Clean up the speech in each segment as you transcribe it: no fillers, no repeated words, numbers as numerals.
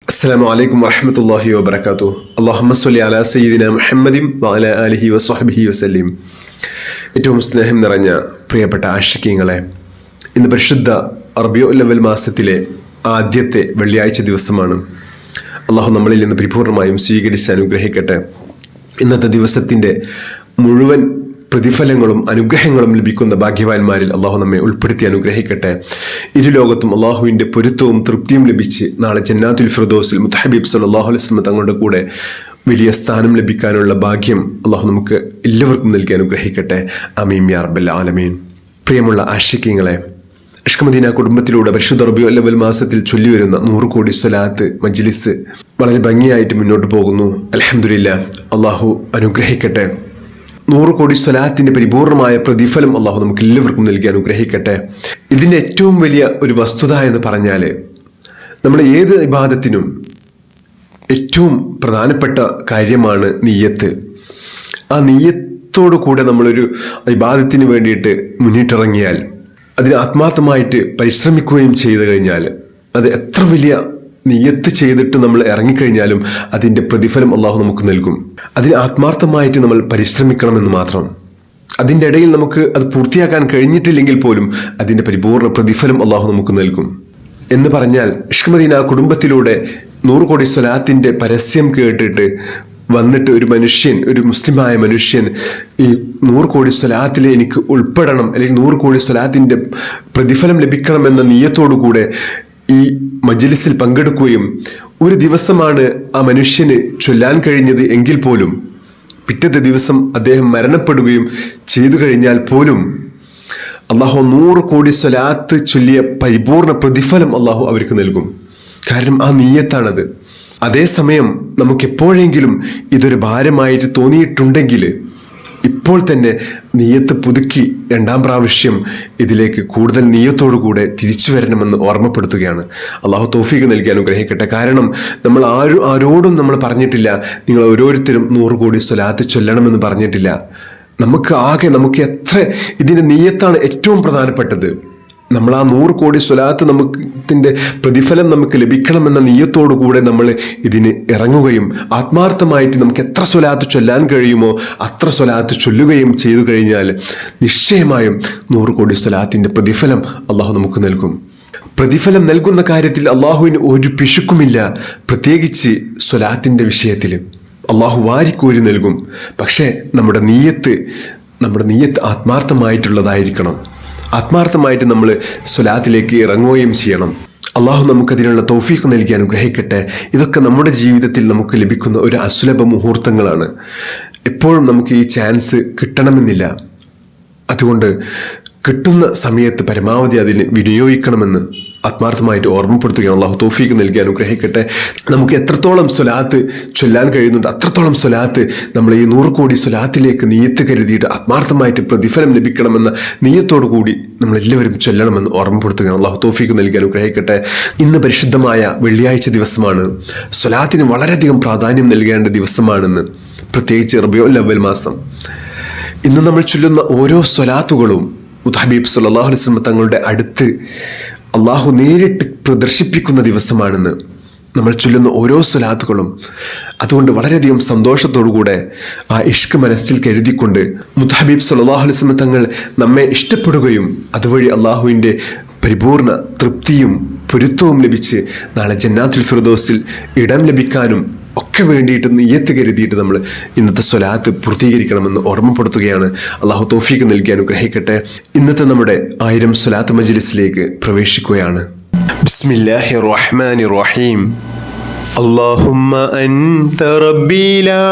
അസ്സലാമു അലൈക്കും വറഹ്മത്തുള്ളാഹി വബറകാതുഹു. അല്ലാഹുമ്മ സ്വല്ലി അലാ സയ്യിദിനാ മുഹമ്മദിൻ വഅലാ ആലിഹി വസ്വഹ്ബിഹി വസല്ലം. ഏറ്റവും സ്നേഹം നിറഞ്ഞ പ്രിയപ്പെട്ട ആശിക്കീങ്ങളെ, ഇന്ന് പരിശുദ്ധ റബീഉൽ അവ്വൽ മാസത്തിലെ ആദ്യത്തെ വെള്ളിയാഴ്ച ദിവസമാണ്. അള്ളാഹു നമ്മളിൽ നിന്ന് പരിപൂർണമായും സ്വീകരിച്ച് അനുഗ്രഹിക്കട്ടെ. ഇന്നത്തെ ദിവസത്തിൻ്റെ മുഴുവൻ പ്രതിഫലങ്ങളും അനുഗ്രഹങ്ങളും ലഭിക്കുന്ന ഭാഗ്യവാന്മാരിൽ അള്ളാഹു നമ്മെ ഉൾപ്പെടുത്തി അനുഗ്രഹിക്കട്ടെ. ഇരുലോകത്തും അള്ളാഹുവിൻ്റെ പൊരുത്തവും തൃപ്തിയും ലഭിച്ച് നാളെ ജന്നാത്തുൽ ഫിർദൗസിൽ മുത്തഹബീബ് സല്ലല്ലാഹു അലൈഹി വസല്ലം തങ്ങളുടെ കൂടെ വലിയ സ്ഥാനം ലഭിക്കാനുള്ള ഭാഗ്യം അള്ളാഹു നമുക്ക് എല്ലാവർക്കും നൽകി അനുഗ്രഹിക്കട്ടെ. ആമീൻ യാ റബ്ബൽ ആലമീൻ. പ്രിയമുള്ള ആശിക്കീങ്ങളെ, ഇഷ്ക് മദീന കുടുംബത്തിലൂടെ പരിശുദ്ധ റബീഉൽ അവ്വൽ മാസത്തിൽ ചൊല്ലിവരുന്ന 100 കോടി സ്വലാത്ത് മജ്ലിസ് വളരെ ഭംഗിയായിട്ട് മുന്നോട്ട് പോകുന്നു. അൽഹംദുലില്ലാഹ്, അള്ളാഹു അനുഗ്രഹിക്കട്ടെ. 100 കോടി സ്വലാത്തിൻ്റെ പരിപൂർണമായ പ്രതിഫലം അള്ളാഹു നമുക്ക് എല്ലാവർക്കും നൽകി അനുഗ്രഹിക്കട്ടെ. ഇതിൻ്റെ ഏറ്റവും വലിയ ഒരു വസ്തുത എന്ന് പറഞ്ഞാൽ, നമ്മൾ ഏത് ഇബാദത്തിനും ഏറ്റവും പ്രധാനപ്പെട്ട കാര്യമാണ് നിയ്യത്ത്. ആ നിയ്യത്തോടു കൂടെ നമ്മളൊരു ഇബാദത്തിന് വേണ്ടിയിട്ട് മുന്നിട്ടിറങ്ങിയാൽ, അതിന് ആത്മാർത്ഥമായിട്ട് പരിശ്രമിക്കുകയും ചെയ്തു കഴിഞ്ഞാൽ, അത് എത്ര വലിയ നിയ്യത്ത് ചെയ്തിട്ട് നമ്മൾ ഇറങ്ങിക്കഴിഞ്ഞാലും അതിൻ്റെ പ്രതിഫലം അള്ളാഹു നമുക്ക് നൽകും. അതിന് ആത്മാർത്ഥമായിട്ട് നമ്മൾ പരിശ്രമിക്കണമെന്ന് മാത്രം. അതിൻ്റെ ഇടയിൽ നമുക്ക് അത് പൂർത്തിയാക്കാൻ കഴിഞ്ഞിട്ടില്ലെങ്കിൽ പോലും അതിൻ്റെ പരിപൂർണ പ്രതിഫലം അള്ളാഹു നമുക്ക് നൽകും. എന്ന് പറഞ്ഞാൽ, ഇഷ്ക് മദീന കുടുംബത്തിലൂടെ 100 കോടി സ്വലാത്തിൻ്റെ പരസ്യം കേട്ടിട്ട് വന്നിട്ട് ഒരു മനുഷ്യൻ, ഒരു മുസ്ലിമായ മനുഷ്യൻ, ഈ 100 കോടി സ്വലാത്തിൽ എനിക്ക് ഉൾപ്പെടണം, അല്ലെങ്കിൽ 100 കോടി സ്വലാത്തിൻ്റെ പ്രതിഫലം ലഭിക്കണമെന്ന നിയ്യത്തോടു കൂടെ ഈ മജ്ലിസിൽ പങ്കെടുക്കുകയും ഒരു ദിവസമാണ് ആ മനുഷ്യന് ചൊല്ലാൻ കഴിഞ്ഞത് എങ്കിൽ പോലും പിറ്റത്തെ ദിവസം അദ്ദേഹം മരണപ്പെടുകയും ചെയ്തു കഴിഞ്ഞാൽ പോലും അള്ളാഹു 100 കോടി സ്വലാത്ത് ചൊല്ലിയ പരിപൂർണ പ്രതിഫലം അള്ളാഹു അവർക്ക് നൽകും. കാരണം ആ നിയ്യത്താണത്. അതേസമയം നമുക്കെപ്പോഴെങ്കിലും ഇതൊരു ഭാരമായിട്ട് തോന്നിയിട്ടുണ്ടെങ്കിൽ ഇപ്പോൾ തന്നെ നിയ്യത്ത് പുതുക്കി 2ാം പ്രാവശ്യം ഇതിലേക്ക് കൂടുതൽ നിയ്യത്തോടുകൂടെ തിരിച്ചു വരണമെന്ന് ഓർമ്മപ്പെടുത്തുകയാണ്. അള്ളാഹു തൗഫീഖ് നൽകി അനുഗ്രഹിക്കട്ടെ. കാരണം നമ്മൾ ആരോടും നമ്മൾ പറഞ്ഞിട്ടില്ല നിങ്ങൾ ഓരോരുത്തരും 100 കോടി സ്വലാത്ത് ചൊല്ലണമെന്ന് പറഞ്ഞിട്ടില്ല. നമുക്ക് എത്ര ഇതിൻ്റെ നിയ്യത്താണ് ഏറ്റവും പ്രധാനപ്പെട്ടത്. നമ്മൾ ആ 100 കോടി സ്വലാത്ത് നമുക്കിൻ്റെ പ്രതിഫലം നമുക്ക് ലഭിക്കണമെന്ന നിയ്യത്തോടു കൂടെ നമ്മൾ ഇതിന് ഇറങ്ങുകയും ആത്മാർത്ഥമായിട്ട് നമുക്ക് എത്ര സ്വലാത്ത് ചൊല്ലാൻ കഴിയുമോ അത്ര സ്വലാത്ത് ചൊല്ലുകയും ചെയ്തു കഴിഞ്ഞാൽ നിശ്ചയമായും 100 കോടി സ്വലാത്തിൻ്റെ പ്രതിഫലം അള്ളാഹു നമുക്ക് നൽകും. പ്രതിഫലം നൽകുന്ന കാര്യത്തിൽ അള്ളാഹുവിന് ഒരു പിശുക്കുമില്ല. പ്രത്യേകിച്ച് സ്വലാത്തിൻ്റെ വിഷയത്തിൽ അള്ളാഹു വാരിക്കോരി നൽകും. പക്ഷേ നമ്മുടെ നിയ്യത്ത് ആത്മാർത്ഥമായിട്ടുള്ളതായിരിക്കണം. ആത്മാർത്ഥമായിട്ട് നമ്മൾ സ്വലാത്തിലേക്ക് ഇറങ്ങുകയും ചെയ്യണം. അള്ളാഹു നമുക്കതിനുള്ള തൗഫീഖ് നൽകി അനുഗ്രഹിക്കട്ടെ. ഇതൊക്കെ നമ്മുടെ ജീവിതത്തിൽ നമുക്ക് ലഭിക്കുന്ന ഒരു അസുലഭ മുഹൂർത്തങ്ങളാണ്. എപ്പോഴും നമുക്ക് ഈ ചാൻസ് കിട്ടണമെന്നില്ല. അതുകൊണ്ട് കിട്ടുന്ന സമയത്ത് പരമാവധി അതിന് വിനിയോഗിക്കണമെന്ന് ആത്മാർത്ഥമായിട്ട് ഓർമ്മപ്പെടുത്തുകയാണ്. അള്ളാഹു തൗഫീഖ് നൽകി അനുഗ്രഹിക്കട്ടെ. നമുക്ക് എത്രത്തോളം സ്വലാത്ത് ചൊല്ലാൻ കഴിയുന്നുണ്ട് അത്രത്തോളം സ്വലാത്ത് നമ്മൾ ഈ 100 കോടി സ്വലാത്തിലേക്ക് നിയ്യത്ത് കരുതിയിട്ട് ആത്മാർത്ഥമായിട്ട് പ്രതിഫലം ലഭിക്കണമെന്ന നിയ്യത്തോടു കൂടി നമ്മളെല്ലാവരും ചൊല്ലണമെന്ന് ഓർമ്മപ്പെടുത്തുകയാണ്. അള്ളാഹു തൗഫീഖ് നൽകി അനുഗ്രഹിക്കട്ടെ. ഇന്ന് പരിശുദ്ധമായ വെള്ളിയാഴ്ച ദിവസമാണ്. സ്വലാത്തിന് വളരെയധികം പ്രാധാന്യം നൽകേണ്ട ദിവസമാണെന്ന്, പ്രത്യേകിച്ച് റബീഉൽ അവ്വൽ മാസം. ഇന്ന് നമ്മൾ ചൊല്ലുന്ന ഓരോ സ്വലാത്തുകളും മുത്തഹബീബ് സല്ലല്ലാഹു അലൈഹി വസല്ലം തങ്ങളുടെ അടുത്ത് അള്ളാഹു നേരിട്ട് പ്രദർശിപ്പിക്കുന്ന ദിവസമാണെന്ന് നമ്മൾ ചൊല്ലുന്ന ഓരോ സ്വലാത്തുകളും. അതുകൊണ്ട് വളരെയധികം സന്തോഷത്തോടുകൂടെ ആ ഇഷ്ക് മനസ്സിൽ കരുതിക്കൊണ്ട് മുത്തഹബീബ് സല്ലല്ലാഹു അലൈഹി വസല്ലം തങ്ങൾ നമ്മെ ഇഷ്ടപ്പെടുകയും അതുവഴി അള്ളാഹുവിൻ്റെ പരിപൂർണ തൃപ്തിയും പൊരുത്തവും ലഭിച്ച് നാളെ ജന്നാത്തുൽ ഫിർദൗസിൽ ഇടം ലഭിക്കാനും ഒക്കെ വേണ്ടിയിട്ട് നിയ്യത്ത് കരുതിയിട്ട് നമ്മൾ ഇന്നത്തെ സ്വലാത്ത് പൂർത്തീകരിക്കണമെന്ന് ഓർമ്മപ്പെടുത്തുകയാണ്. അള്ളാഹു തൗഫീഖ് നൽകി അനുഗ്രഹിക്കട്ടെ. ഇന്നത്തെ നമ്മുടെ 1000 സ്വലാത്ത് മജ്ലിസിലേക്ക് പ്രവേശിക്കുകയാണ്. ബിസ്മില്ലാഹിർ റഹ്മാനിർ റഹീം. اللهم أنت ربي لا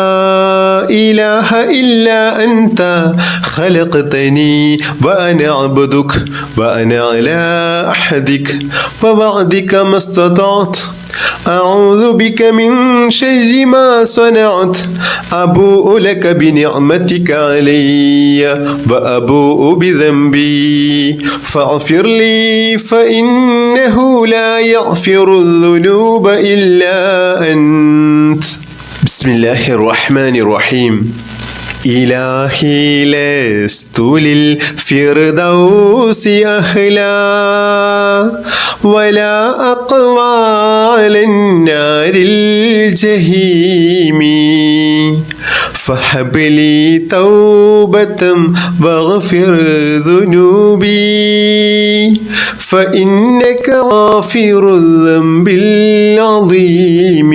إله إلا أنت خلقتني وأنا عبدك وأنا على عهدك ووعدك ما استطعت أعوذ بك من شر ما صنعت أبوء لك بنعمتك علي وأبوء بذنبي فاغفر لي فإنه لا يغفر الذنوب إلا أنت. بسم الله الرحمن الرحيم. إلهي لست للفردوس أهلا ولا أقوى للنار الجحيم فهب لي توبة واغفر ذنوبي فإنك غافر الذنب العظيم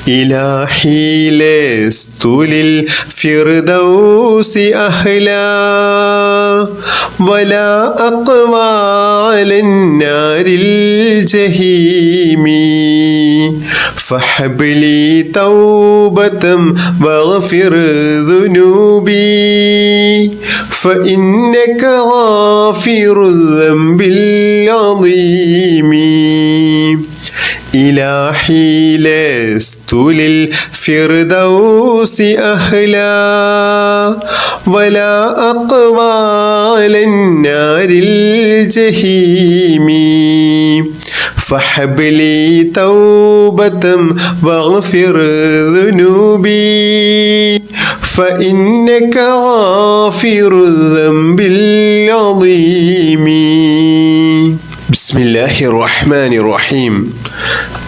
إلهي لست للفردوس أهلا ولا أقوى للنار الجحيم فهب لي توبة واغفر ذنوبي فإنك غافر الذنب العظيم إلهي لست للفردوس أهلا ولا أقوى للنار الجحيم فهب لي توبة واغفر ذنوبي فإنك غافر الذنب العظيم بسم الله الرحمن الرحيم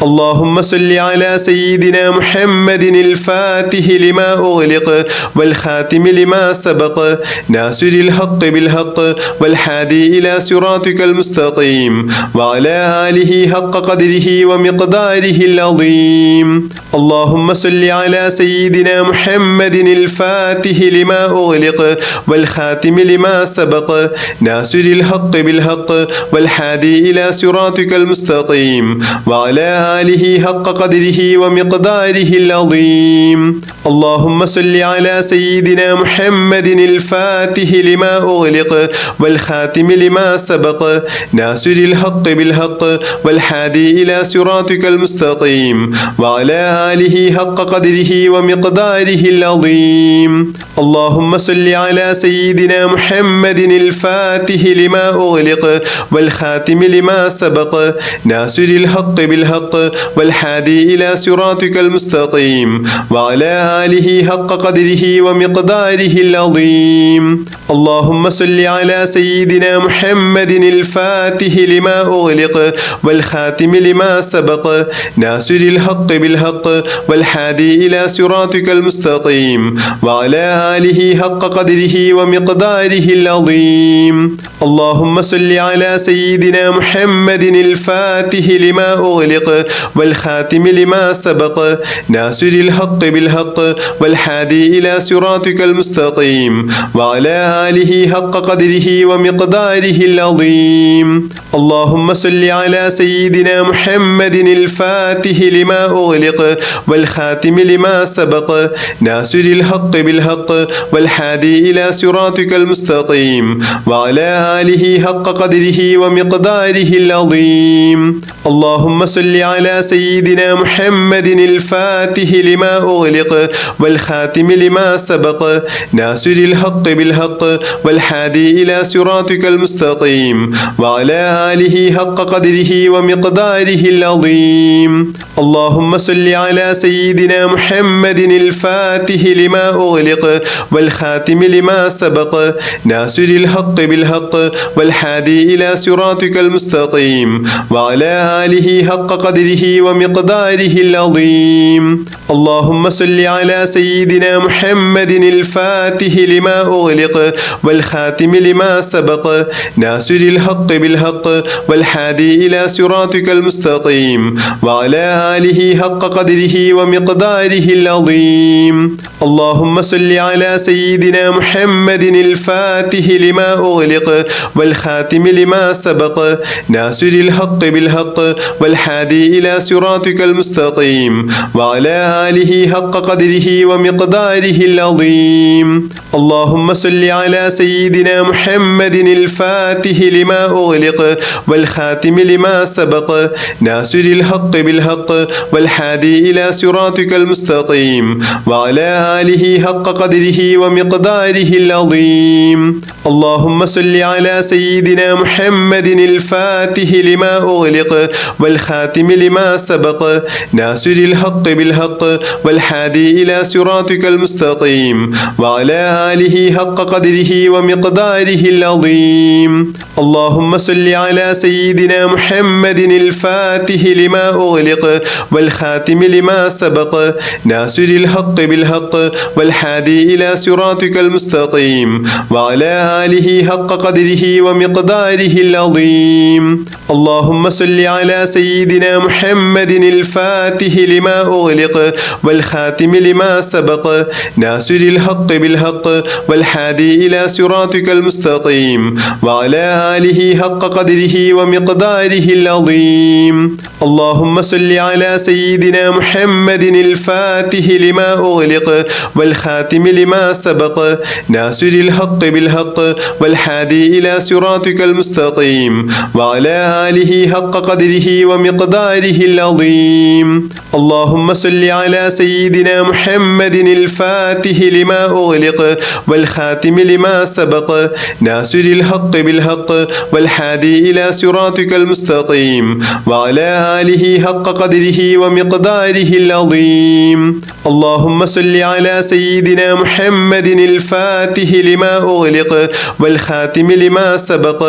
اللهم صل على سيدنا محمد الفاتح لما أغلق والخاتم لما سبق ناصر الحق بالحق والهادي إلى صراطك المستقيم وعلى آله حق قدره ومقداره العظيم اللهم صل على سيدنا محمد الفاتح لما أغلق والخاتم لما سبق ناصر الحق بالحق والهادي إلى صراطك المستقيم وعلى آله حق قدره ومقداره العظيم اللهم صل على سيدنا محمد الفاتح لما أغلق والخاتم لما سبق ناصر الحق بالحق والهادي إلى صراطك المستقيم وعلى آله حق قدره ومقداره العظيم اللهم صل على سيدنا محمد الفاتح لما أغلق والخاتم لما سبق ناصر الحق بالحق والهادي إلى صراطك المستقيم وعلى آله حق قدره ومقداره العظيم اللهم صل على سيدنا محمد الفاتح لما أغلق والخاتم لما سبق ناصر الحق بالحق والهادي إلى صراطك المستقيم وعلى آله حق قدره ومقداره العظيم اللهم صل على سيدنا محمد الفاتح لما أغلق والخاتم لما سبق ناصر الحق بالحق والهادي إلى صراطك المستقيم وعلى آله حق قدره ومقداره العظيم اللهم صل على سيدنا محمد الفاتح لما أغلق والخاتم لما سبق ناصر الحق بالحق والهادي إلى صراطك المستقيم وعلى آله حق قدره ومقداره العظيم اللهم صل على سيدنا محمد الفاتح لما أغلق والخاتم لما سبق ناصر الحق بالحق والهادي إلى صراطك المستقيم وعلى آله حق قدره ومقداره العظيم اللهم صل على سيدنا محمد الفاتح لما أغلق والخاتم لما سبق ناصر الحق بالحق والهادي إلى صراطك المستقيم وعلى آله حق قدره ومقداره العظيم اللهم صل على سيدنا محمد الفاتح لما أغلق والخاتم لما سبق ناصر الحق بالحق والهادي إلى صراطك المستقيم وعلى آله حق قدره ومقداره العظيم اللهم صل على سيدنا محمد الفاتح لما أغلق والخاتم لما سبق ناصر الحق بالحق والهادي إلى صراطك المستقيم وعلى آله حق قدره ومقداره العظيم اللهم صل على سيدنا محمد الفاتح لما أغلق والخاتم لما سبق ناصر الحق بالحق والهادي إلى صراطك المستقيم وعلى آله حق قدره ومقداره العظيم اللهم صل على سيدنا محمد الفاتح لما أغلق والخاتم لما سبق ناصر الحق بالحق والهادي إلى صراطك المستقيم وعلى آله حق قدره ومقداره العظيم. اللهم صل على سيدنا محمد الفاتح لما أغلق والخاتم لما سبق ناصر الحق بالحق والهادي إلى صراطك المستقيم وعلى آله حق قدره ومقداره العظيم. اللهم صل على سيدنا محمد الفاتح لما أغلق والخاتم لما سبق ناصر الحق بالحق والهادي إلى صراطك المستقيم وعلى آله حق قدره ومقداره العظيم. اللهم صل على سيدنا محمد الفاتح لما أغلق والخاتم لما سبق ناصر الحق بالحق والهادي إلى صراطك المستقيم وعلى آله حق قدره ومقداره العظيم. اللهم صل على سيدنا محمد الفاتح لما أغلق والخاتم لما سبق ناصر الحق بالحق والهادي إلى صراطك المستقيم وعلى آله حق قدره ومقداره العظيم. اللهم صل على سيدنا محمد الفاتح لما أغلق والخاتم لما سبق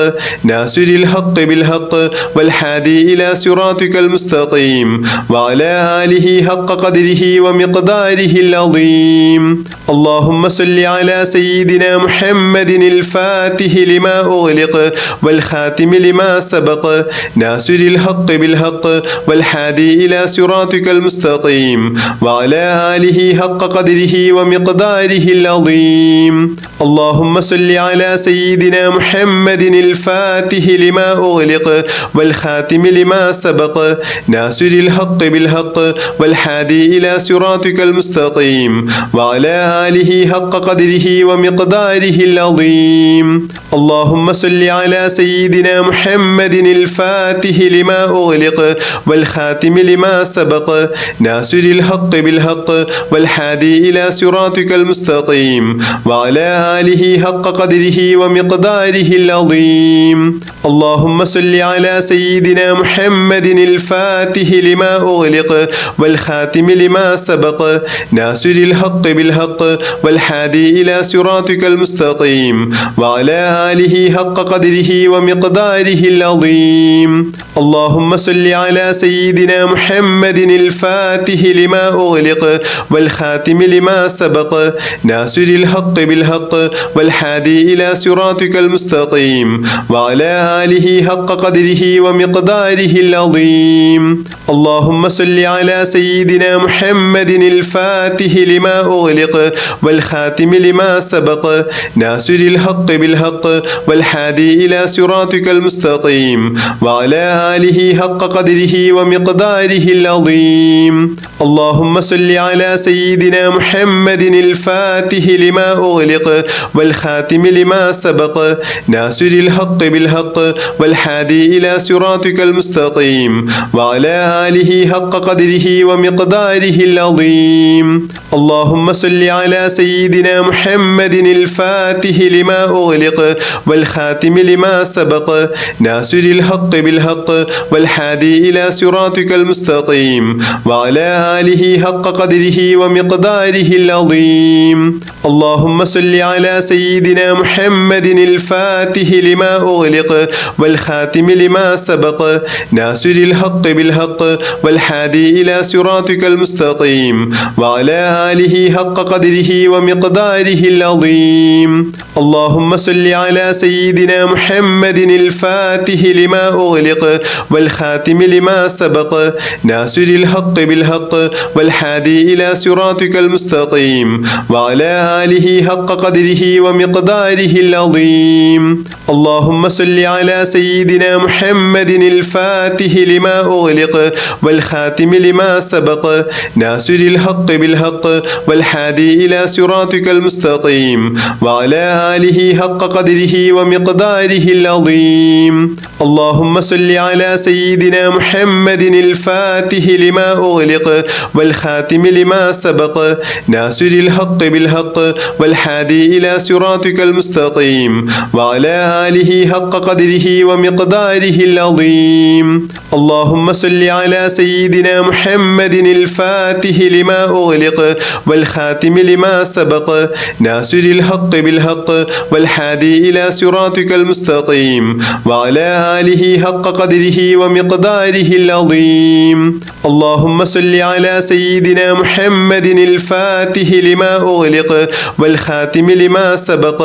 ناصر الحق بالحق والهادي إلى صراطك المستقيم وعلى آله حق قدره ومقداره العظيم. اللهم صل على سيدنا محمد الفاتح لما أغلق والخاتم لما سبق ناصر الحق بالحق والهادي إلى صراطك المستقيم وعلى آله حق قدره ومقداره العظيم. اللهم صل على سيدنا محمد الفاتح لما أغلق والخاتم لما سبق ناصر الحق بالحق والهادي إلى صراطك المستقيم وعلى آله حق قدره ومقداره العظيم. اللهم صل على سيدنا محمد الفاتح لما أغلق والخاتم لما سبق ناصر الحق بالحق والهادي إلى صراطك المستقيم وعلى آله حق قدره ومقداره العظيم. اللهم صل على سيدنا محمد الفاتح لما أغلق والخاتم لما سبق ناصر الحق بالحق والهادي إلى صراطك المستقيم وعلى آله حق قدره ومقداره العظيم. اللهم صل على سيدنا محمد الفاتح لما أغلق والخاتم لما سبق ناصر الحق بالحق والهادي إلى صراطك المستقيم وعلى آله حق قدره ومقداره العظيم. اللهم صل على سيدنا محمد الفاتح لما أغلق والخاتم لما سبق ناصر الحق بالحق والهادي إلى صراطك المستقيم وعلى آله حق قدره ومقداره العظيم. اللهم صل على سيدنا محمد الفاتح لما أغلق والخاتم لما سبق ناصر الحق بالحق والهادي إلى صراطك المستقيم وعلى آله حق قدره ومقداره العظيم. اللهم صل على سيدنا محمد الفاتح لما أغلق والخاتم لما سبق ناصر الحق بالحق والهادي إلى صراطك المستقيم وعلى آله حق قدره ومقداره العظيم. اللهم صل على سيدنا محمد الفاتح لما أغلق والخاتم لما سبق ناصر الحق بالحق والهادي إلى صراطك المستقيم وعلى آله حق قدره ومقداره العظيم. اللهم صل على سيدنا محمد الفاتح لما أغلق والخاتم لما سبق ناصر الحق بالحق والهادي إلى صراطك المستقيم وعلى آله حق قدره ومقداره العظيم. اللهم صل على سيدنا محمد الفاتح لما أغلق والخاتم لما سبق ناصر الحق بالحق والهادي إلى صراطك المستقيم وعلى آله حق قدره ومقداره العظيم. اللهم صل على سيدنا محمد الفاتح لما أغلق والخاتم لما سبق ناصر الحق بالحق والهادي إلى صراطك المستقيم وعلى آله حق قدره ومقداره العظيم. اللهم صل على سيدنا محمد الفاتح لما أغلق والخاتم لما سبق ناصر الحق بالحق والهادي إلى صراطك المستقيم وعلى آله حق قدره ومقداره العظيم. اللهم صل على سيدنا محمد الفاتح لما أغلق والخاتم لما سبق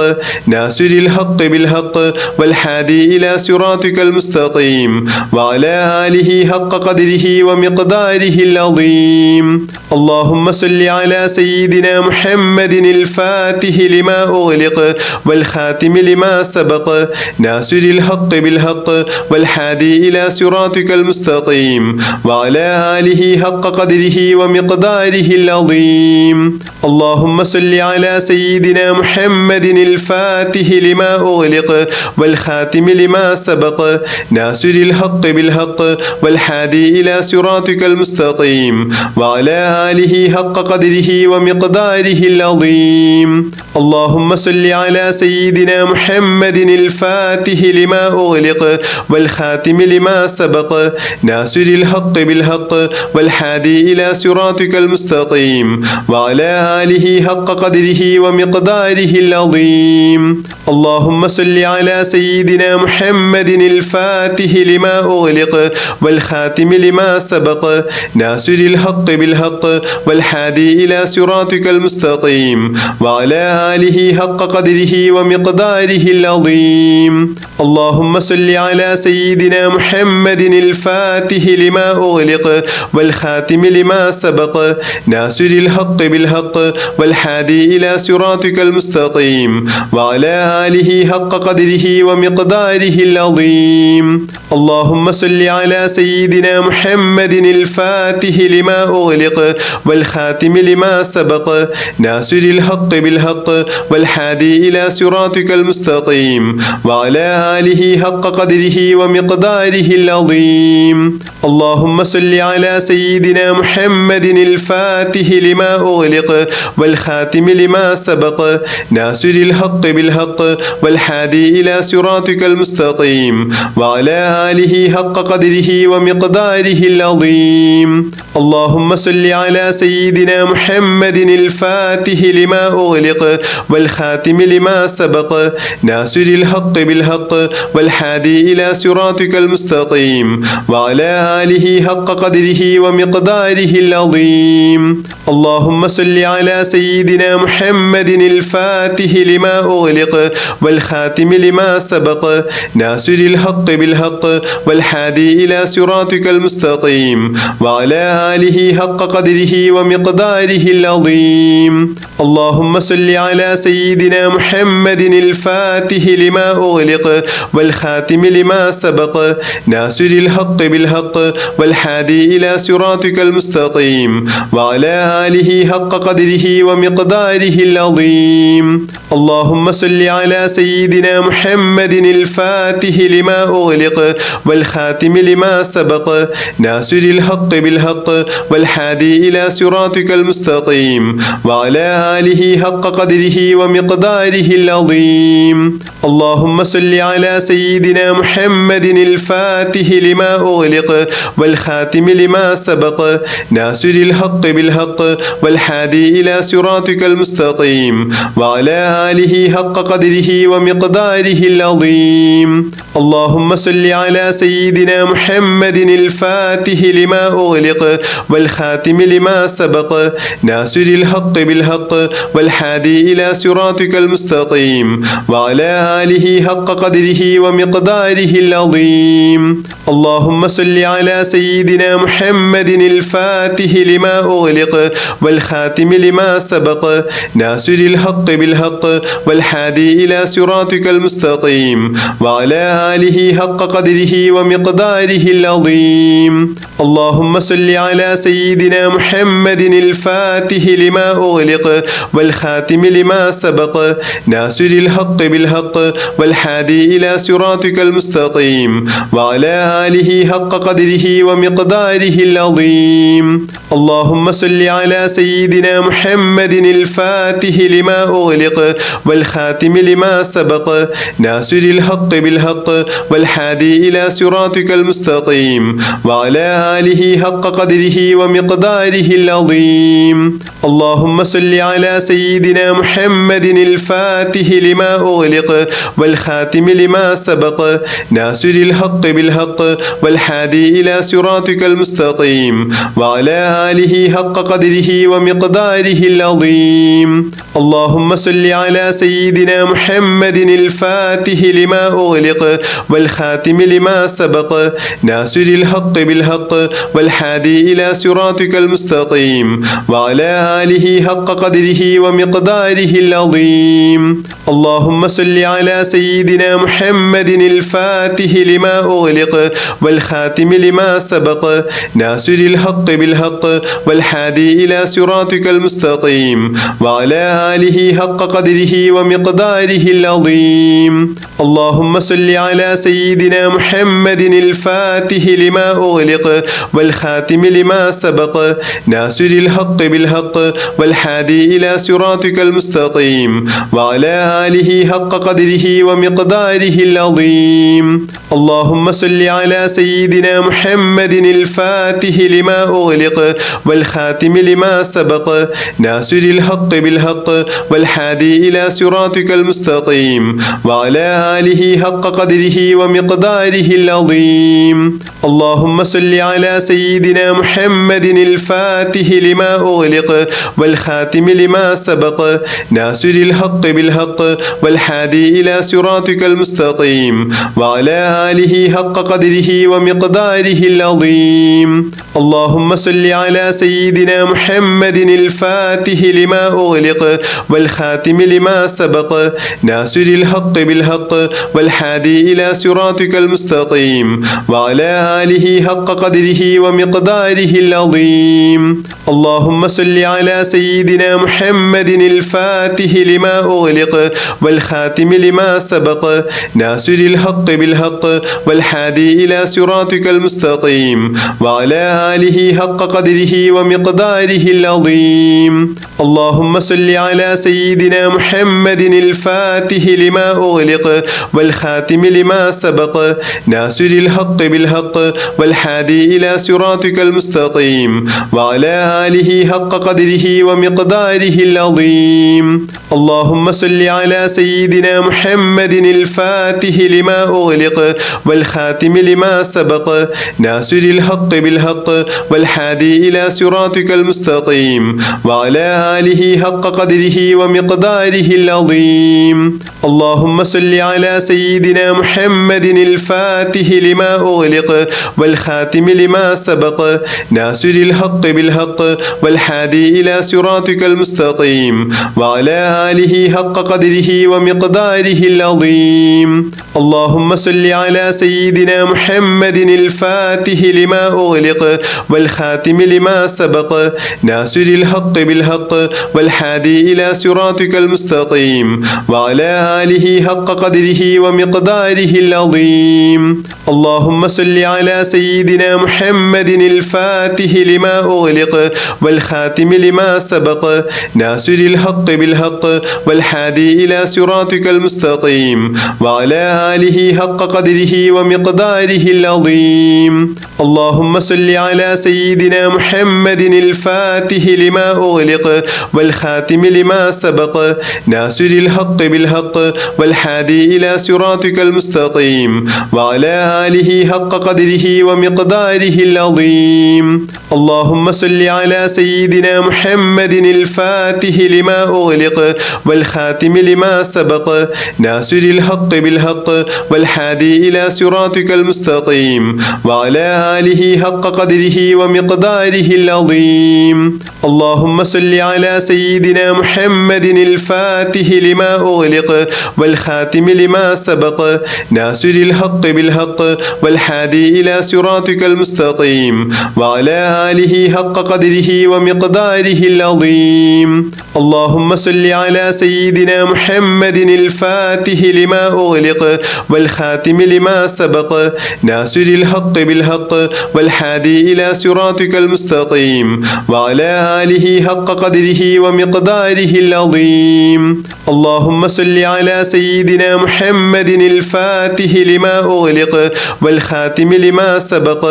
ناصر الحق بالحق والهادي إلى صراطك المستقيم وعلى آله حق قدره ومقداره العظيم. اللهم صل على سيدنا محمد الفاتح لما أغلق والخاتم لما سبق ناصر الحق بالحق والهادي إلى صراطك المستقيم وعلى آله حق قدره ومقداره العظيم. اللهم صل على سيدنا محمد الفاتح لما أغلق والخاتم لما سبق ناصر الحق بالحق والهادي إلى صراطك المستقيم وعلى آله حق قدره ومقداره العظيم. اللهم صل على سيدنا محمد الفاتح لما أغلق والخاتم لما سبق ناصر الحق بالحق والهادي إلى صراطك المستقيم وعلى آله حق قدره ومقداره العظيم. اللهم صل على سيدنا محمد الفاتح لما أغلق والخاتم لما سبق ناصر الحق بالحق والهادي إلى صراطك المستقيم وعلى آله حق قدره ومقداره العظيم. اللهم صل على سيدنا محمد الفاتح لما أغلق والخاتم لما سبق ناصر الحق بالحق والهادي إلى صراطك المستقيم وعلى آله حق قدره ومقداره العظيم. اللهم صل على سيدنا محمد الفاتح لما أغلق والخاتم لما سبق ناصر الحق بالحق والهادي إلى صراطك المستقيم وعلى آله حق قدره ومقداره العظيم. اللهم صل على سيدنا محمد الفاتح لما أغلق والخاتم لما سبق ناصر الحق بالحق والهادي إلى صراطك المستقيم وعلى آله حق قدره ومقداره العظيم. اللهم صل على سيدنا محمد الفاتح لما أغلق والخاتم لما سبق ناصر الحق بالحق والهادي إلى صراطك المستقيم وعلى آله حق قدره ومقداره العظيم. اللهم صل على سيدنا محمد الفاتح لما أغلق والخاتم لما سبق ناصر الحق بالحق والهادي إلى صراطك المستقيم وعلى آله حق قدره ومقداره العظيم. اللهم صل على سيدنا محمد الفاتح لما أغلق والخاتم لما سبق ناصر الحق بالحق والهادي إلى صراطك المستقيم وعلى آله حق قدره ومقداره العظيم. اللهم صل على سيدنا محمد الفاتح لما أغلق والخاتم لما سبق ناصر الحق بالحق والهادي إلى صراطك المستقيم وعلى آله حق قدره ومقداره العظيم. اللهم صل على سيدنا محمد الفاتح لما أغلق والخاتم لما سبق ناصر الحق بالحق والهادي إلى صراطك المستقيم وعلى آله حق قدره ومقداره العظيم. اللهم صل على سيدنا محمد الفاتح لما أغلق والخاتم لما سبق ناصر الحق بالحق والهادي إلى صراطك المستقيم وعلى آله حق قدره ومقداره العظيم. اللهم صل على سيدنا محمد الفاتح لما أغلق والخاتم لما سبق ناصر الحق بالحق والهادي إلى صراطك المستقيم وعلى آله حق قدره ومقداره العظيم. اللهم صل على سيدنا محمد الفاتح لما أغلق والخاتم لما سبق ناصر الحق بالحق والهادي إلى صراطك المستقيم وعلى آله حق قدره ومقداره العظيم. اللهم صل على سيدنا محمد الفاتح لما أغلق والخاتم لما سبق ناصر الحق بالحق والهادي إلى صراطك المستقيم وعلى آله حق قدره ومقداره العظيم. اللهم صل على سيدنا محمد الفاتح لما أغلق والخاتم لما سبق ناصر الحق بالحق والهادي إلى صراطك المستقيم وعلى آله حق قدره ومقداره العظيم. اللهم صل على سيدنا محمد الفاتح لما أغلق والخاتم لما سبق ناصر الحق بالحق والهادي إلى صراطك المستقيم وعلى آله حق قدره ومقداره العظيم. اللهم صل على سيدنا محمد الفاتح لما أغلق والخاتم لما سبق ناصر الحق بالحق والهادي إلى صراطك المستقيم وعلى آله حق قدره ومقداره العظيم. اللهم صل على سيدنا محمد الفاتح لما أغلق والخاتم لما سبق ناصر الحق بالحق والهادي إلى صراطك المستقيم وعلى آله حق قدره ومقداره العظيم. اللهم صل على سيدنا محمد الفاتح لما أغلق والخاتم لما سبق ناصر الحق بالحق والهادي إلى صراطك المستقيم وعلى آله حق قدره ومقداره العظيم. اللهم صل على سيدنا محمد الفاتح لما أغلق والخاتم لما سبق ناصر الحق بالحق والهادي إلى صراطك المستقيم وعلى آله حق قدره ومقداره العظيم. اللهم صل على سيدنا محمد الفاتح لما أغلق والخاتم لما سبق ناصر الحق بالحق والهادي إلى صراطك المستقيم وعلى آله حق قدره ومقداره العظيم. اللهم صل على سيدنا محمد الفاتح لما أغلق والخاتم لما سبق ناصر الحق بالحق والهادي إلى صراطك المستقيم وعلى آله حق قدره ومقداره العظيم. اللهم صل على سيدنا محمد الفاتح لما أغلق والخاتم لما سبق ناصر الحق بالحق والهادي إلى صراطك المستقيم وعلى آله حق قدره ومقداره العظيم. اللهم صل على سيدنا محمد الفاتح لما أغلق والخاتم لما سبق ناصر الحق بالحق والهادي إلى صراطك المستقيم وعلى آله حق قدره ومقداره العظيم. اللهم صل على سيدنا محمد الفاتح لما أغلق والخاتم لما سبق ناصر الحق بالحق والهادي إلى صراطك المستقيم وعلى آله حق قدره ومقداره العظيم. اللهم صل على سيدنا محمد الفاتح لما أغلق والخاتم لما سبق ناصر الحق بالحق والهادي إلى صراطك المستقيم وعلى آله حق قدره ومقداره العظيم. اللهم صل على سيدنا محمد الفاتح لما أغلق والخاتم لما سبق ناصر الحق بالحق والهادي إلى صراطك المستقيم وعلى آله حق قدره ومقداره العظيم. اللهم صل على سيدنا محمد الفاتح لما أغلق والخاتم لما سبق ناصر الحق بالحق والهادي إلى صراطك المستقيم وعلى آله حق قدره ومقداره العظيم. اللهم صل على سيدنا محمد الفاتح لما أغلق والخاتم لما سبق ناصر الحق بالحق والهادي إلى صراطك المستقيم وعلى آله حق قدره ومقداره العظيم. اللهم صل على سيدنا محمد الفاتح لما أغلق والخاتم لما سبق ناصر الحق بالحق والهادي إلى صراطك المستقيم وعلى آله حق قدره ومقداره العظيم. اللهم صل على سيدنا محمد الفاتح لما أغلق والخاتم لما سبق ناصر الحق بالحق والهادي إلى صراطك المستقيم وعلى آله حق قدره ومقداره العظيم. اللهم صل على سيدنا محمد الفاتح لما أغلق والخاتم لما سبق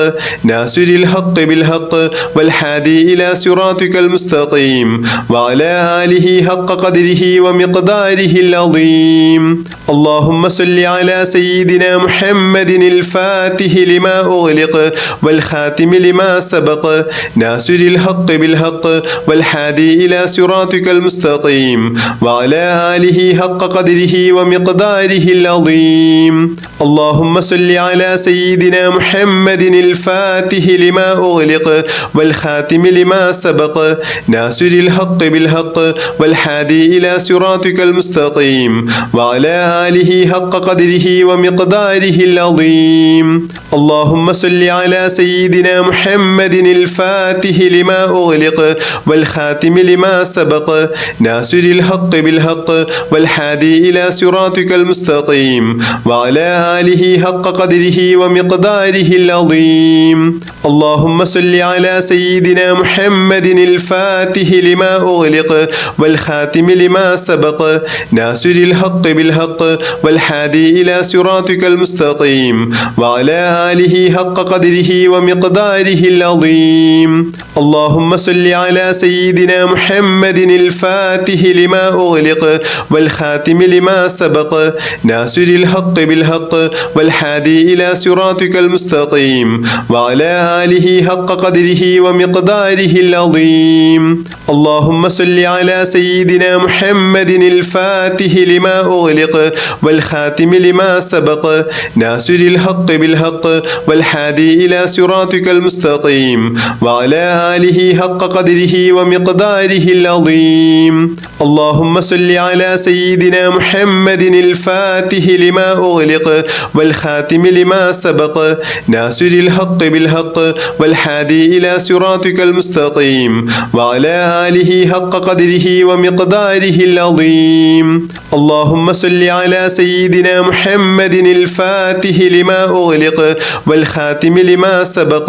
ناصر الحق بالحق والهادي إلى صراطك المستقيم وعلى آله حق قدره ومقداره العظيم. اللهم صل على سيدنا محمد الفاتح لما أغلق والخاتم لما سبق ناصر الحق بالحق والهادي إلى صراطك المستقيم وعلى آله حق قدره ومقداره العظيم. اللهم صل على سيدنا محمد الفاتح لما أغلق والخاتم لما سبق ناصر الحق بالحق والهادي إلى صراطك المستقيم وعلى آله حق قدره ومقداره العظيم. اللهم صل على سيدنا محمد الفاتح لما أغلق والخاتم لما سبق ناصر الحق بالحق والهادي إلى صراطك المستقيم وعلى آله حق قدره ومقداره العظيم. اللهم صل على سيدنا محمد الفاتح لما أغلق والخاتم لما سبق ناصر الحق بالحق والهادي إلى صراطك المستقيم وعلى آله حق قدره ومقداره العظيم. اللهم صل على سيدنا محمد الفاتح لما أغلق والخاتم لما سبق ناصر الحق بالحق والهادي إلى صراطك المستقيم وعلى آله حق قدره ومقداره العظيم. اللهم صل على سيدنا محمد الفاتح لما أغلق والخاتم لما سبق ناصر الحق بالحق والهادي إلى صراطك المستقيم وعلى آله حق قدره ومقداره العظيم. اللهم صل على سيدنا محمد الفاتح لما أغلق والخاتم لما سبق ناصر الحق بالحق والهادي إلى صراطك المستقيم وعلى آله حق قدره ومقداره العظيم. اللهم صل على سيدنا محمد الفاتح لما أغلق والخاتم لما سبق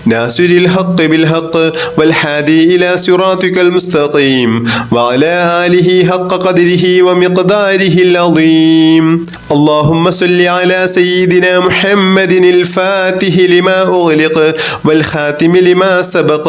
ناصر الحق بالحق والهادي إلى صراطك المستقيم وعلى آله حق قدره ومقداره العظيم. اللهم صل على سيدنا محمد الفاتح لما أغلق والخاتم لما سبق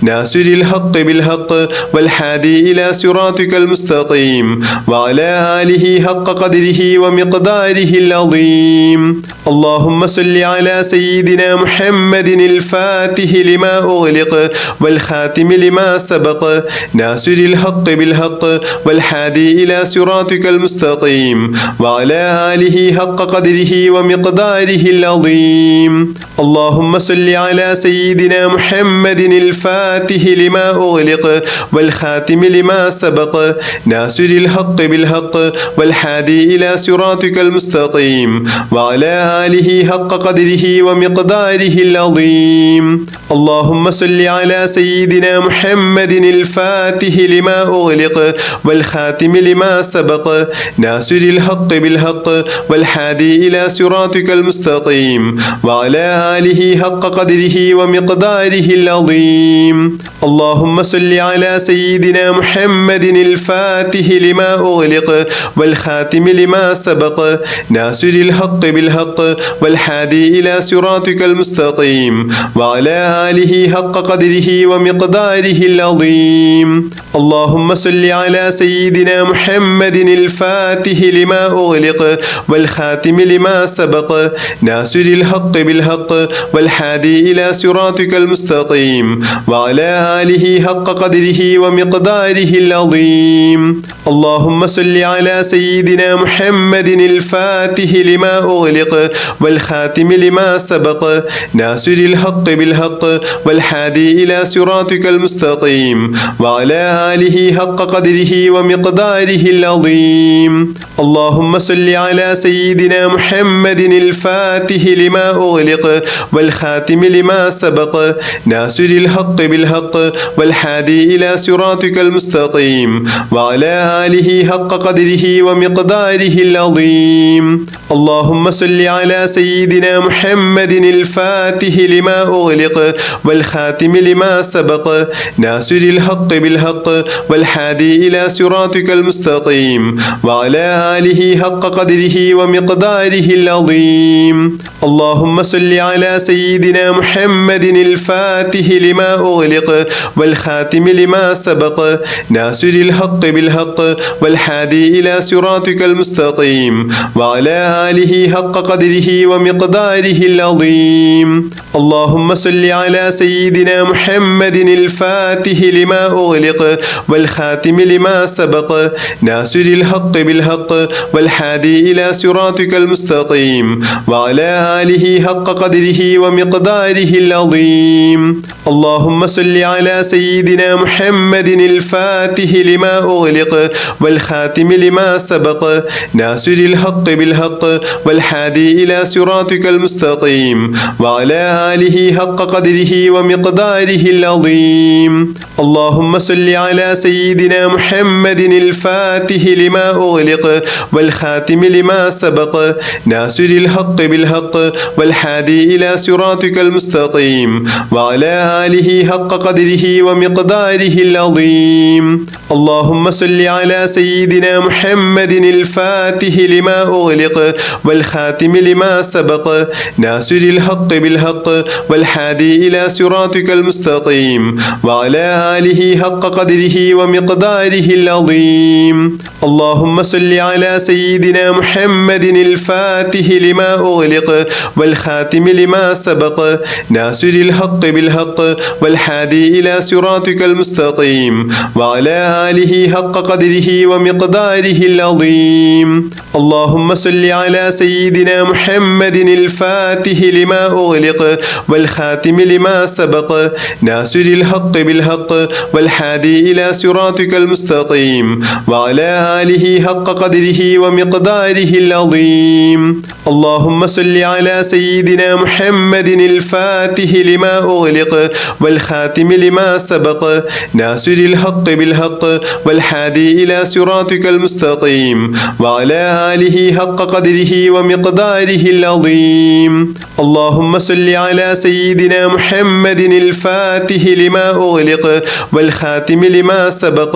ناصر الحق بالحق والهادي إلى صراطك المستقيم وعلى آله حق قدره ومقداره العظيم. اللهم صل على سيدنا محمد الفاتح لما أغلق والخاتم لما سبق ناصر الحق بالحق والهادي إلى صراطك المستقيم وعلى آله حق قدره ومقداره العظيم. اللهم صل على سيدنا محمد الفاتح لما أغلق والخاتم لما سبق ناصر الحق بالحق والهادي إلى صراطك المستقيم وعلى آله حق قدره ومقداره العظيم. اللهم صل على سيدنا محمد الفاتح لما أغلق والخاتم لما سبق ناصر الحق بالحق والهادي إلى صراطك المستقيم وعلى آله حق قدره ومقداره العظيم. اللهم صل على سيدنا محمد الفاتح لما أغلق والخاتم لما سبق ناصر الحق بالحق والهادي إلى صراطك المستقيم وعلى آله حق قدره ومقداره العظيم. اللهم صل على سيدنا محمد الفاتح لما أغلق والخاتم لما سبق ناصر الحق بالحق والهادي إلى صراطك المستقيم وعلى آله حق قدره ومقداره العظيم. اللهم صل على سيدنا محمد الفاتح لما أغلق والخاتم لما سبق ناصر الحق بالحق والهادي إلى صراطك المستقيم وعلى آله حق قدره ومقداره العظيم. اللهم صل على سيدنا محمد الفاتح لما أغلق والخاتم لما سبق ناصر الحق بالحق والهادي إلى صراطك المستقيم وعلى آله حق قدره ومقداره العظيم. اللهم صل على سيدنا محمد الفاتح لما أغلق والخاتم لما سبق ناصر الحق بالحق والهادي إلى صراطك المستقيم وعلى آله حق قدره ومقداره العظيم. اللهم صل على سيدنا محمد الفاتح لما أغلق والخاتم لما سبق ناصر الحق بالحق والهادي إلى صراطك المستقيم وعلى آله حق قدره ومقداره العظيم. اللهم صل على سيدنا محمد الفاتح لما أغلق والخاتم لما سبق ناصر الحق بالحق والهادي إلى صراطك المستقيم وعلى آله حق قدره ومقداره العظيم. اللهم صل على سيدنا محمد الفاتح لما أغلق والخاتم لما سبق ناصر الحق بالحق والهادي إلى صراطك المستقيم وعلى آله حق قدره ومقداره العظيم. اللهم صل على سيدنا محمد الفاتح لما أغلق والخاتم لما سبق ناصر الحق بالحق والهادي إلى صراطك المستقيم وعلى آله حق قدره ومقداره العظيم. اللهم صل على سيدنا محمد الفاتح لما أغلق والخاتم لما سبق ناصر الحق بالحق والهادي إلى صراطك المستقيم وعلى آله حق قدره ومقداره العظيم. اللهم صل على سيدنا محمد الفاتح لما أغلق والخاتم لما سبق ناصر الحق بالحق والهادي إلى صراطك المستقيم وعلى آله حق قدره ومقداره العظيم. اللهم صل على سيدنا محمد الفاتح لما أغلق والخاتم لما سبق ناصر الحق بالحق والهادي إلى صراطك المستقيم وعلى آله حق قدره ومقداره العظيم. اللهم صل على سيدنا محمد الفاتح لما أغلق والخاتم لما سبق ناصر الحق بالحق والهادي إلى صراطك المستقيم وعلى آله حق قدره ومقداره العظيم. اللهم صل على سيدنا محمد الفاتح لما أغلق والخاتم لما سبق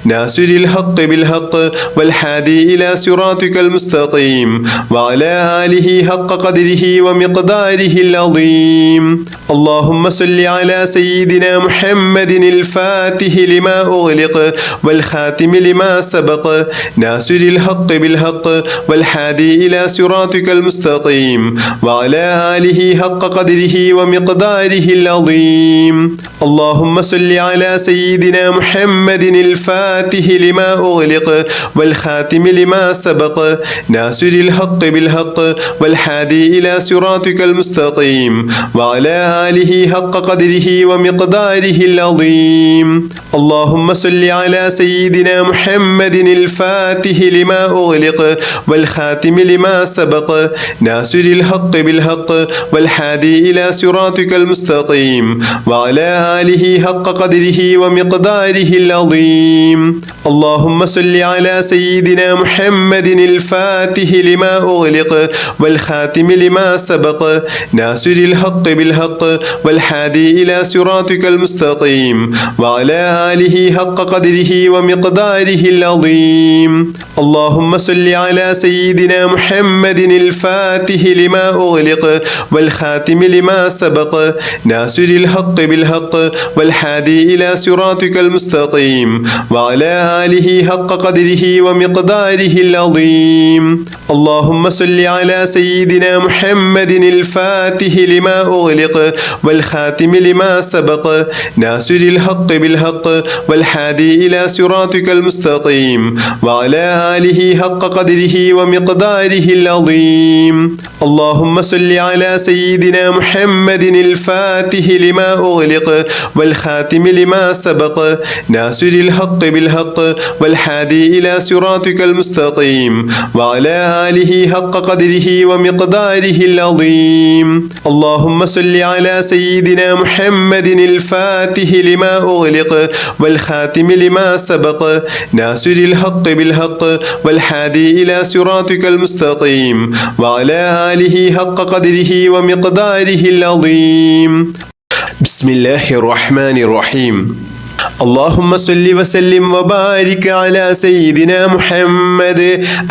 ناصر الحق بالحق والهادي إلى صراطك المستقيم وعلى آله حق قدره ومقداره العظيم. اللهم صل على سيدنا محمد الفاتح لما أغلق والخاتم لما سبق ناصر الحق بالحق والهادي إلى صراطك المستقيم وعلى آله حق قدره ومقداره العظيم. اللهم صل على سيدنا محمد الفاتح لما أغلق والخاتم لما سبق ناصر الحق بالحق والهادي إلى صراطك المستقيم وعلى آله حق قدره ومقداره العظيم. اللهم صل على سيدنا محمد الفاتح لما أغلق والخاتم لما سبق ناصر الحق بالحق والهادي إلى صراطك المستقيم وعلى آله حق قدره ومقداره العظيم. اللهم صل على سيدنا محمد الفاتح لما أغلق والخاتم لما سبق ناصر الحق بالحق والهادي إلى صراطك المستقيم وعلى آله حق قدره ومقداره العظيم. اللهم صل على سيدنا محمد الفاتح لما أغلق والخاتم لما سبق ناصر الحق بالحق والهادي إلى صراطك المستقيم وعلى آله حق قدره ومقداره العظيم. اللهم صل على سيدنا محمد الفاتح لما أغلق والخاتم لما سبق ناصر الحق بالحق والهادي إلى صراطك المستقيم وعلى آله حق قدره ومقداره العظيم. اللهم صل على سيدنا محمد الفاتح لما أغلق والخاتم لما سبق ناصر الحق بالحق والهادي إلى صراطك المستقيم وعلى آله حق قدره ومقداره العظيم. اللهم صل على سيدنا محمد الفاتح لما أغلق والخاتم لما سبق ناصر الحق بالحق والهادي إلى صراطك المستقيم وعلى آله حق قدره ومقداره العظيم. بسم الله الرحمن الرحيم. اللهم صل وسلم وبارك على سيدنا محمد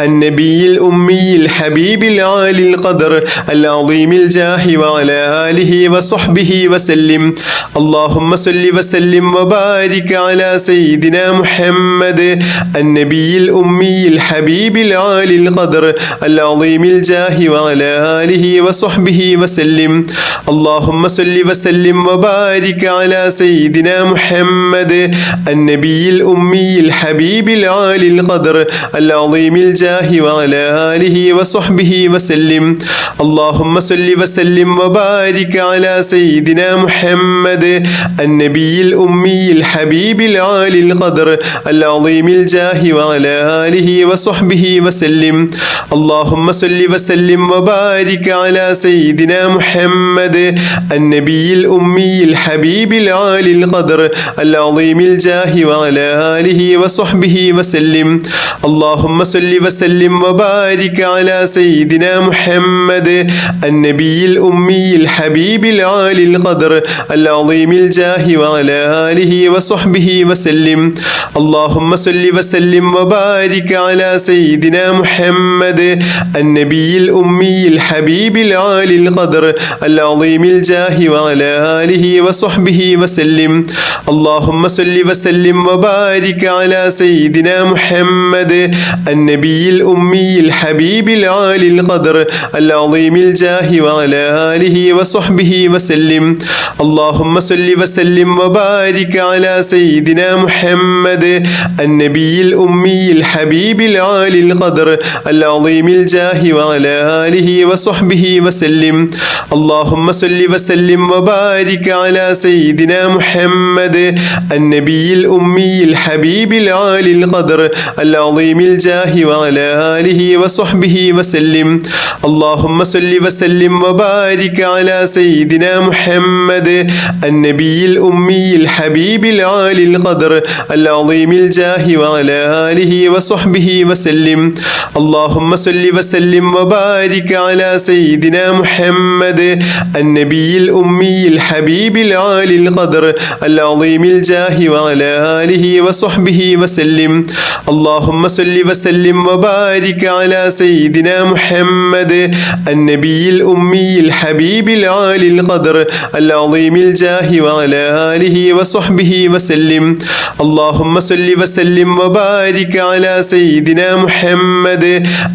النبي الأمي الحبيب العالي القدر العظيم الجاه وعلى آله وصحبه وسلم. اللهم صل وسلم وبارك على سيدنا محمد النبي الأمي الحبيب العالي القدر العظيم الجاه وعلى آله وصحبه وسلم. اللهم صل وسلم وبارك على سيدنا محمد النبي الأمي الحبيب العالي القدر العظيم الجاه وعلى آله وصحبه وسلم. اللهم صل وسلم وبارك على سيدنا محمد النبي الأمي الحبيب العالي القدر العظيم الجاه وعلى آله وصحبه وسلم. اللهم صل وسلم وبارك على سيدنا محمد النبي الأمي الحبيب العالي القدر العظيم الجاه وعلى آله وصحبه وسلم. اللهم صل وسلم وبارك على سيدنا محمد النبي الأمي الحبيب العالي القدر العظيم الجاه وعلى آله وصحبه وسلم. اللهم صل وسلم وبارك على سيدنا محمد النبي الأمي الحبيب العالي القدر العظيم الجاه وعلى آله وصحبه وسلم. اللهم صل وسلم وبارك على سيدنا محمد النبي الأمي الحبيب العالي القدر العظيم الجاه وعلى آله وصحبه وسلم. اللهم صل وسلم وبارك على سيدنا محمد النبي الأمي الحبيب العالي القدر العظيم الجاه وعلى آله وصحبه وسلم. اللهم صل وسلم وبارك على سيدنا محمد النبي الأمي الحبيب العالي القدر العظيم الجاه وعلى آله وصحبه وسلم. اللهم صل وسلم وبارك على سيدنا محمد النبي الأمي الحبيب العالي القدر العظيم الجاه وعلى آله وصحبه وسلم. اللهم صل وسلم وبارك على سيدنا محمد النبي الأمي الحبيب العالي القدر العظيم الجاه وعلى آله وصحبه وسلم. اللهم صل وسلم وبارك على سيدنا محمد النبي الأمي الحبيب العالي القدر العظيم الجاه وعلى آله وصحبه وسلم. اللهم صل وسلم وبارك على سيدنا محمد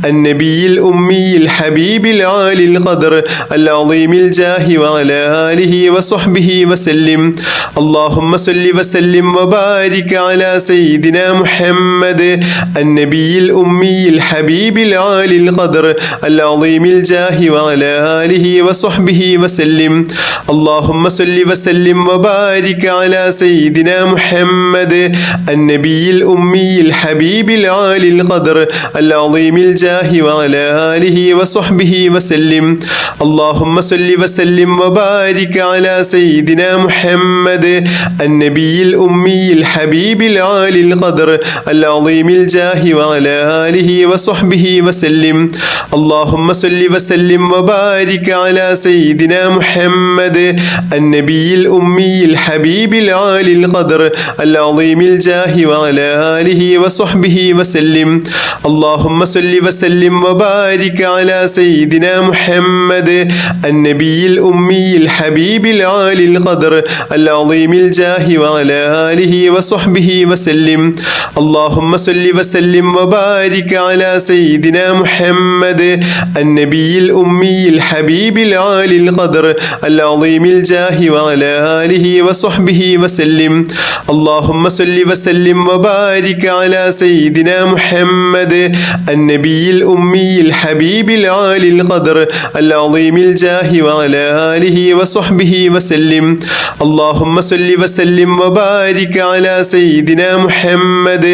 النبي الأمي الحبيب العالي القدر العظيم الجاه وعلى آله وصحبه وسلم. اللهم صل وسلم وبارك على سيدنا محمد النبي الأمي الحبيب العالي القدر العظيم الجاه وعلى آله وصحبه وسلم. اللهم صل وسلم وبارك على سيدنا محمد النبي الأمي الحبيب العالي القدر العظيم الجاه وعلى آله وصحبه وسلم. اللهم صل وسلم وبارك على سيدنا محمد النبي الأمي الحبيب العالي القدر العظيم الجاه وعلى آله وصحبه وسلم. اللهم صل وسلم وبارك على سيدنا محمد النبي الأمي الحبيب العالي القدر العظيم الجاه وعلى آله وصحبه وسلم. اللهم صل وسلم وبارك على سيدنا محمد النبي الأمي الحبيب العالي القدر العظيم الجاه وعلى آله وصحبه وسلم. اللهم صل وسلم وبارك على سيدنا محمد النبي الأمي الحبيب العالي القدر العظيم الجاه وعلى آله وصحبه وسلم. اللهم صل وسلم وبارك على سيدنا محمد النبي الأمي الحبيب العالي القدر العظيم الجاه وعلى آله وصحبه وسلم. اللهم صل وسلم وبارك على سيدنا محمد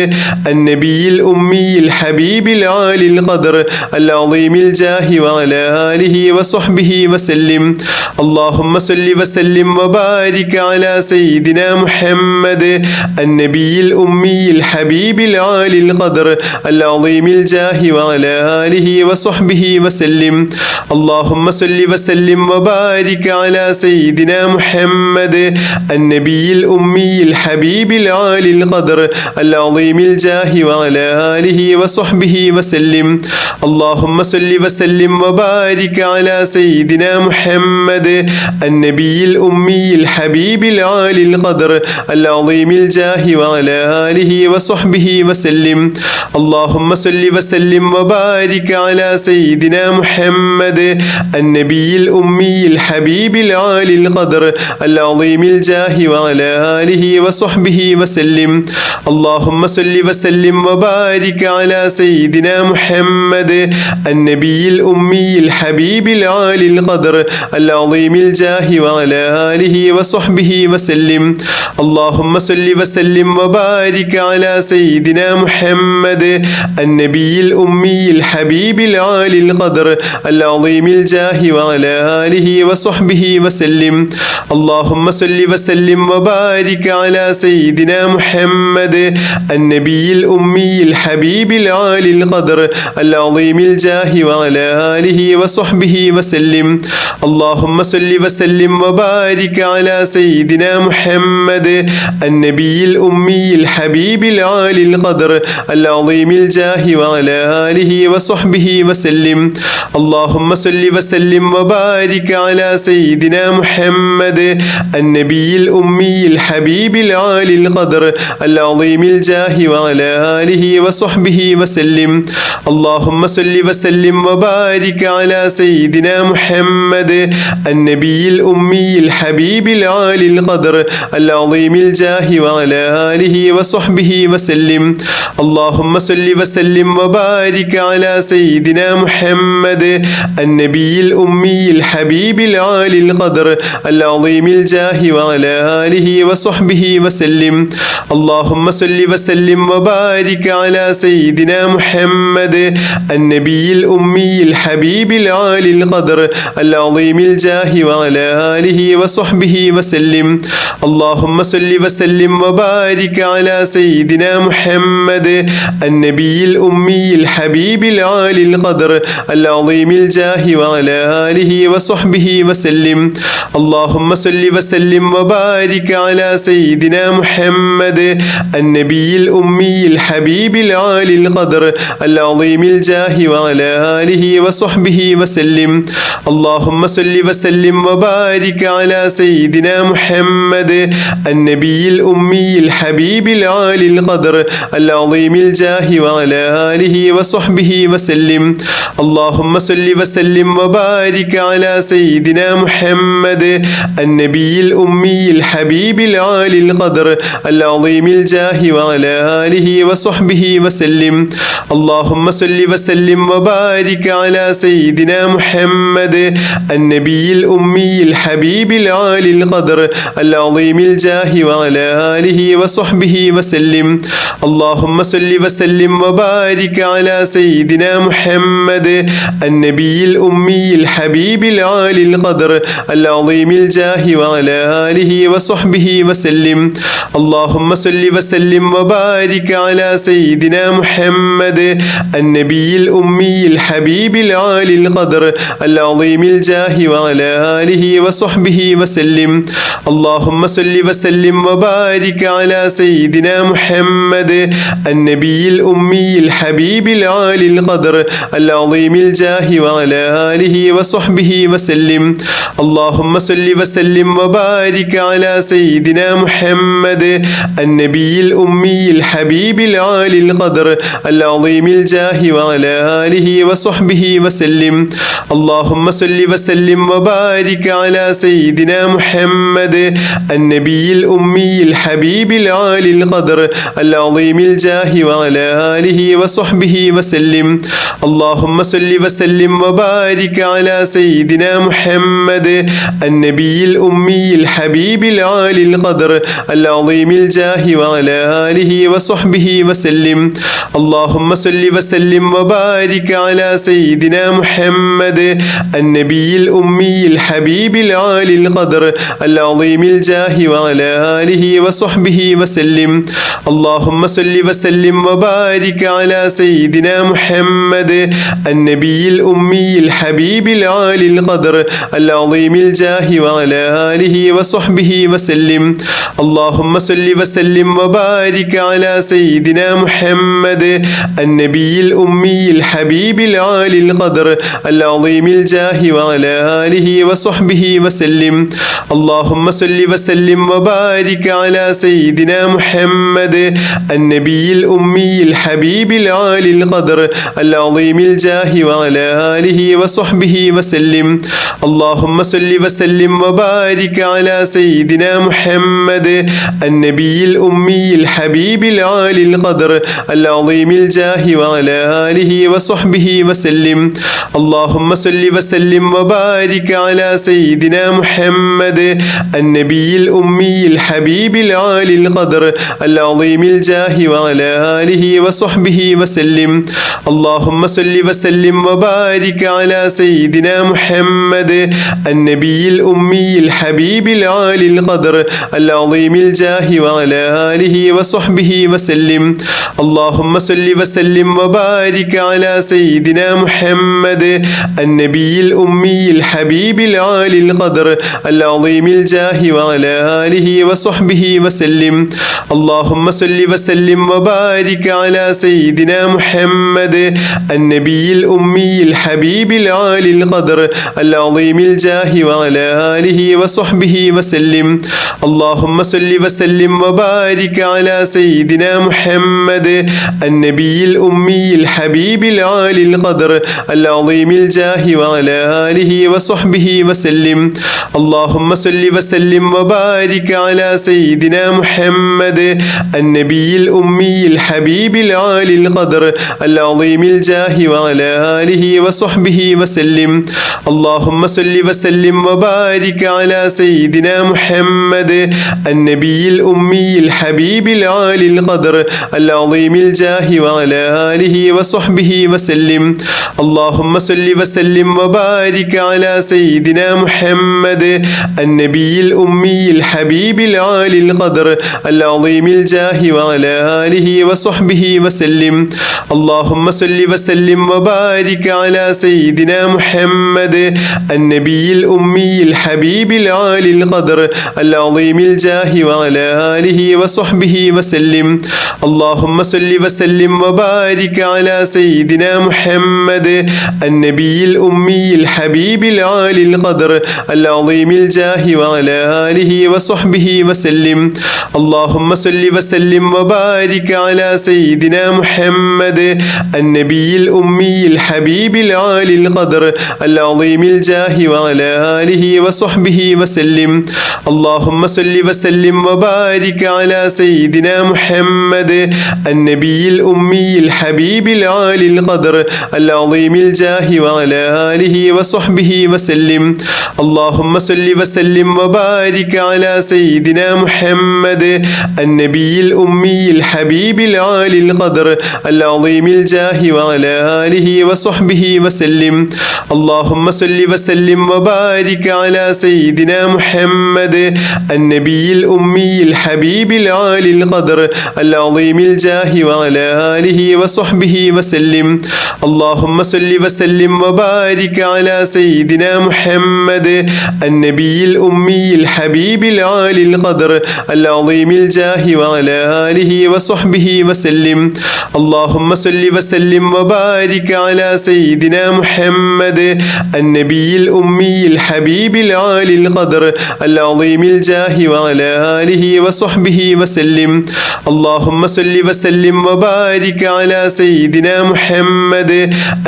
النبي الأمي الحبيب العالي القدر العظيم الجاه وعلى آله وصحبه وسلم. اللهم صل وسلم وبارك على سيدنا محمد النبي الأمي الحبيب العالي القدر العظيم الجاه وعلى آله وصحبه وسلم. اللهم صل وسلم وبارك على سيدنا محمد النبي الأمي الحبيب العالي القدر العظيم الجاه وعلى آله وصحبه وسلم. اللهم صل وسلم وبارك على سيدنا محمد النبي الأمي الحبيب العالي القدر العظيم الجاه وعلى آله وصحبه وسلم. اللهم صل وسلم وبارك على سيدنا محمد النبي الأمي الحبيب العالي القدر العظيم الجاه وعلى آله وصحبه وسلم. اللهم صل وسلم وبارك على سيدنا محمد النبي الأمي الحبيب العالي القدر العظيم الجاه وعلى آله وصحبه وسلم. اللهم صل وسلم وبارك على سيدنا محمد النبي الأمي الحبيب العالي القدر العظيم الجاه وعلى آله وصحبه وسلم. اللهم صل وسلم وبارك على سيدنا محمد النبي الأمي الحبيب العالي القدر العظيم الجاه وعلى آله وصحبه وسلم. اللهم صل وسلم وبارك على سيدنا محمد النبي الأمي الحبيب العالي القدر العظيم الجاه وعلى آله وصحبه وسلم. اللهم صل وسلم وبارك على سيدنا محمد النبي الأمي الحبيب العالي القدر العظيم الجاه وعلى آله وصحبه وسلم. اللهم صل وسلم وبارك على سيدنا محمد النبي الأمي الحبيب العالي القدر العظيم الجاه وعلى آله وصحبه وسلم. اللهم صل وسلم وبارك على سيدنا محمد النبي الأمي الحبيب العالي القدر العظيم الجاه وعلى آله وصحبه وسلم. اللهم صل وسلم وبارك على سيدنا محمد النبي الأمي الحبيب العالي القدر العظيم الجاه وعلى آله وصحبه وسلم. اللهم صل وسلم وبارك على سيدنا محمد النبي الأمي الحبيب العالي القدر العظيم الجاه وعلى آله وصحبه وسلم. اللهم صل وسلم وبارك على سيدنا محمد النبي الأمي الحبيب العالي القدر العظيم الجاه وعلى آله وصحبه وسلم. اللهم صل وسلم وبارك على سيدنا محمد النبي الأمي الحبيب العالي القدر العظيم الجاه وعلى آله وصحبه وسلم. اللهم صل وسلم وبارك على سيدنا محمد النبي الأمي الحبيب العالي القدر العظيم العظيم الجاه وعلى آله وصحبه وسلم. اللهم صل وسلم وبارك على سيدنا محمد النبي الأمي الحبيب العالي القدر العظيم الجاه وعلى آله وصحبه وسلم. اللهم صل وسلم وبارك على سيدنا محمد النبي الأمي الحبيب العالي القدر العظيم الجاه وعلى آله وصحبه وسلم. اللهم صل وسلم وبارك على سيدنا محمد النبي الأمي الحبيب العالي القدر العظيم الجاه وعلى آله وصحبه وسلم. اللهم صل وسلم وبارك على سيدنا محمد النبي الأمي الحبيب العالي القدر العظيم الجاه وعلى آله وصحبه وسلم. اللهم صل وسلم وبارك على سيدنا محمد النبي الأمي الحبيب العالي القدر العظيم الجاه وعلى آله وصحبه وسلم. اللهم صل وسلم وبارك على سيدنا محمد النبي الأمي الحبيب العالي القدر العظيم الجاه وعلى آله وصحبه وسلم. اللهم صل وسلم وبارك على سيدنا محمد النبي الأمي الحبيب العالي القدر العظيم الجاه وعلى آله وصحبه وسلم. اللهم صل وسلم وبارك على سيدنا محمد النبي الأمي الحبيب العالي القدر العظيم الجاه وعلى آله وصحبه وسلم. اللهم صل وسلم وبارك على سيدنا محمد النبي الأمي الحبيب العالي القدر العظيم الجاه وعلى آله وصحبه وسلم. اللهم صل وسلم وبارك على سيدنا محمد النبي الأمي الحبيب العالي القدر العظيم الجاه وعلى آله وصحبه وسلم. اللهم صل وسلم وبارك على سيدنا محمد النبي الأمي الحبيب العالي القدر العظيم الجاه وعلى آله وصحبه وسلم. اللهم صل وسلم وبارك على سيدنا محمد النبي الأمي الحبيب العالي القدر العظيم الجاه وعلى آله وصحبه وسلم. اللهم صل وسلم وبارك على سيدنا محمد النبي الأمي الحبيب العالي القدر العظيم الجاه وعلى آله وصحبه وسلم. اللهم صل وسلم وبارك على سيدنا محمد النبي الأمي الحبيب العالي القدر العظيم الجاه وعلى آله وصحبه وسلم. اللهم صل وسلم وبارك على سيدنا محمد النبي الأمي الحبيب العالي القدر العظيم الجاه وعلى آله وصحبه وسلم. اللهم صل وسلم وبارك على سيدنا محمد النبي الأمي الحبيب العالي القدر العظيم الجاه وعلى آله وصحبه وسلم. اللهم صل وسلم وبارك على سيدنا محمد النبي الأمي الحبيب العالي القدر العظيم الجاه وعلى آله وصحبه وسلم. اللهم صل وسلم وبارك على سيدنا محمد النبي الأمي الحبيب العالي القدر العظيم الجاه وعلى آله وصحبه وسلم. اللهم صل وسلم وبارك على سيدنا محمد النبي الأمي الحبيب العالي القدر العظيم الجاه وعلى آله وصحبه وسلم. اللهم صل وسلم وبارك على سيدنا محمد النبي الأمي الحبيب العالي القدر العظيم الجاه وعلى آله وصحبه وسلم. اللهم صل وسلم وبارك على سيدنا محمد النبي الأمي الحبيب العالي القدر العظيم الجاه وعلى آله وصحبه وسلم. اللهم صل وسلم وبارك على سيدنا محمد النبي الأمي الحبيب العالي القدر العظيم الجاه وعلى آله وصحبه وسلم. اللهم صل وسلم وبارك على سيدنا محمد النبي الأمي الحبيب العالي القدر العظيم الجاه وعلى آله وصحبه وسلم. اللهم صل وسلم وبارك على سيدنا محمد النبي الأمي الحبيب العالي القدر العظيم الجاه وعلى آله وصحبه وسلم. اللهم صل وسلم وبارك على سيدنا محمد النبي الأمي الحبيب العالي القدر العظيم الجاه وعلى آله وصحبه وسلم. اللهم صل وسلم وبارك على سيدنا محمد النبي الأمي الحبيب العالي القدر العظيم الجاه وعلى آله وصحبه وسلم. اللهم صل وسلم وبارك على سيدنا محمد النبي الأمي الحبيب العالي القدر العظيم الجاه وعلى آله وصحبه وسلم. اللهم صل وسلم وبارك على سيدنا محمد النبي الأمي الحبيب العالي القدر العظيم الجاه وعلى آله وصحبه وسلم. اللهم صل وسلم وبارك على سيدنا محمد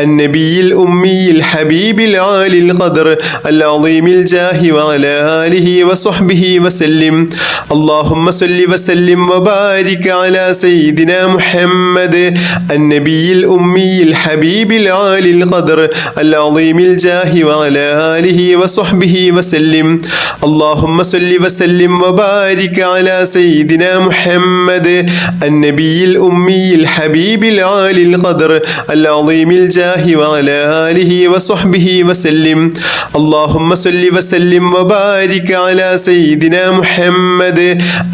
النبي الأمي الحبيب العالي القدر العظيم الجاه وعلى آله وصحبه وسلم. اللهم صل وسلم وبارك على سيدنا محمد النبي الأمي الحبيب العالي القدر العظيم الجاه وعلى آله وصحبه وسلم. اللهم صل وسلم وبارك على سيدنا محمد النبي الأمي الحبيب العالي القدر العظيم الجاه وعلى آله وصحبه وسلم. اللهم صل وسلم وبارك على سيدنا محمد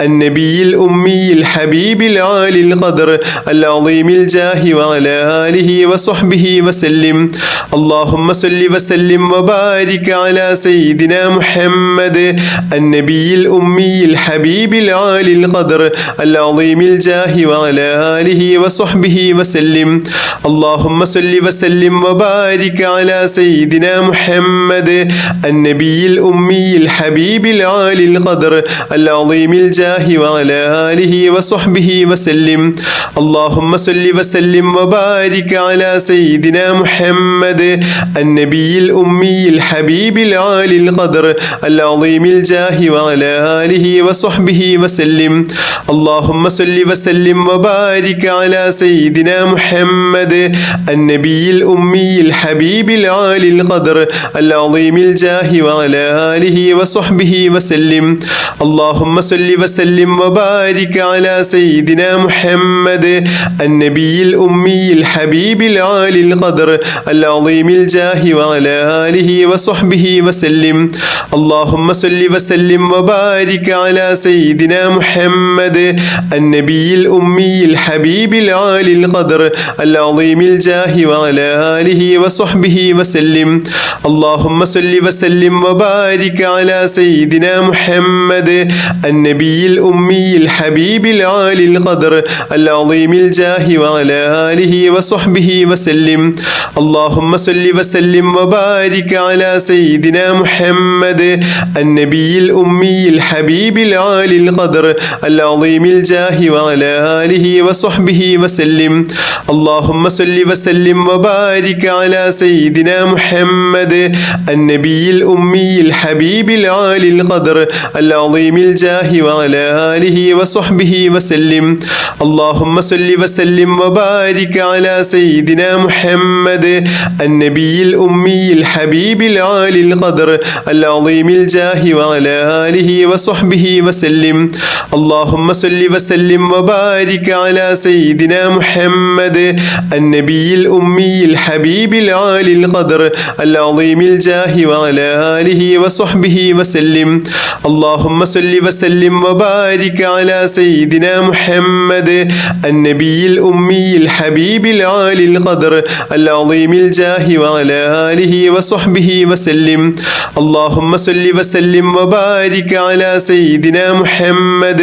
النبي الأمي الحبيب العالي القدر العظيم الجاه وعلى آله وصحبه وسلم. اللهم صل وسلم وبارك على سيدنا محمد النبي الأمي الحبيب العالي القدر العظيم الجاه وعلى آله وصحبه وسلم. اللهم صل وسلم وبارك على سيدنا محمد النبي الأمي الحبيب العالي القدر العظيم الجاه وعلى آله وصحبه وسلم. اللهم صل وسلم وبارك على سيدنا محمد النبي الأمي الحبيب العالي القدر العظيم الجاه وعلى آله وصحبه وسلم. اللهم صل وسلم وبارك على سيدنا محمد النبي الأمي الحبيب العالي القدر العظيم الجاه وعلى آله وصحبه وسلم. اللهم صل وسلم وبارك على سيدنا محمد النبي الأمي الحبيب العالي القدر العظيم الجاه وعلى آله وصحبه وسلم. اللهم صل وسلم وبارك على سيدنا محمد النبي الأمي الحبيب العالي القدر العظيم الجاه وعلى آله وصحبه وسلم. اللهم صل وسلم وبارك على سيدنا محمد النبي الأمي الحبيب العالي القدر العظيم الجاه وعلى آله وصحبه وسلم. اللهم صل وسلم وبارك على سيدنا محمد النبي الأمي الحبيب العالي القدر العظيم الجاه وعلى آله وصحبه وسلم. اللهم صل وسلم وبارك على سيدنا محمد النبي الأمي الحبيب العالي القدر العظيم الجاه وعلى آله وصحبه وسلم. اللهم صل وسلم وبارك على سيدنا محمد النبي الأمي الحبيب العالي القدر العظيم الجاه وعلى آله وصحبه وسلم. اللهم صل وسلم وبارك على سيدنا محمد النبي الأمي الحبيب العالي القدر العظيم الجاه وعلى آله وصحبه وسلم. اللهم صل وسلم وبارك على سيدنا محمد النبي الأمي الحبيب العالي القدر العظيم الجاه وعلى آله وصحبه وسلم. اللهم صل وسلم وبارك على سيدنا محمد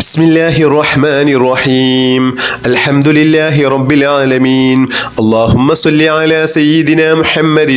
بسم الله الرحمن الرحيم الحمد لله رب العالمين اللهم صل على سيدنا محمد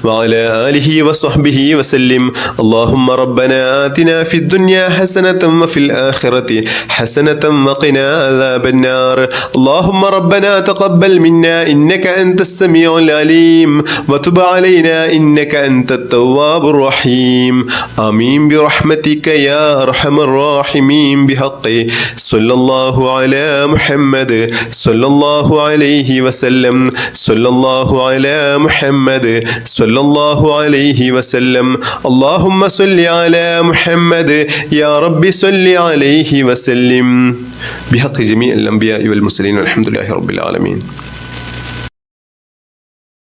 وعلى آله وصحبه وسلم اللهم ربنا آتنا في الدنيا حسنة وفي الآخرة حسنة وقنا عذاب النار اللهم ربنا تقبل منا إنك أنت السميع العليم وتب علينا إنك أنت التواب الرحيم آمين برحمتك يا أرحم الراحمين بحق صلى الله على محمد صلى الله عليه وسلم صلى الله على محمد صلى الله عليه وسلم اللهم صل على محمد يا رب صل عليه وسلم بحق جميع الأنبياء والمرسلين والحمد لله رب العالمين.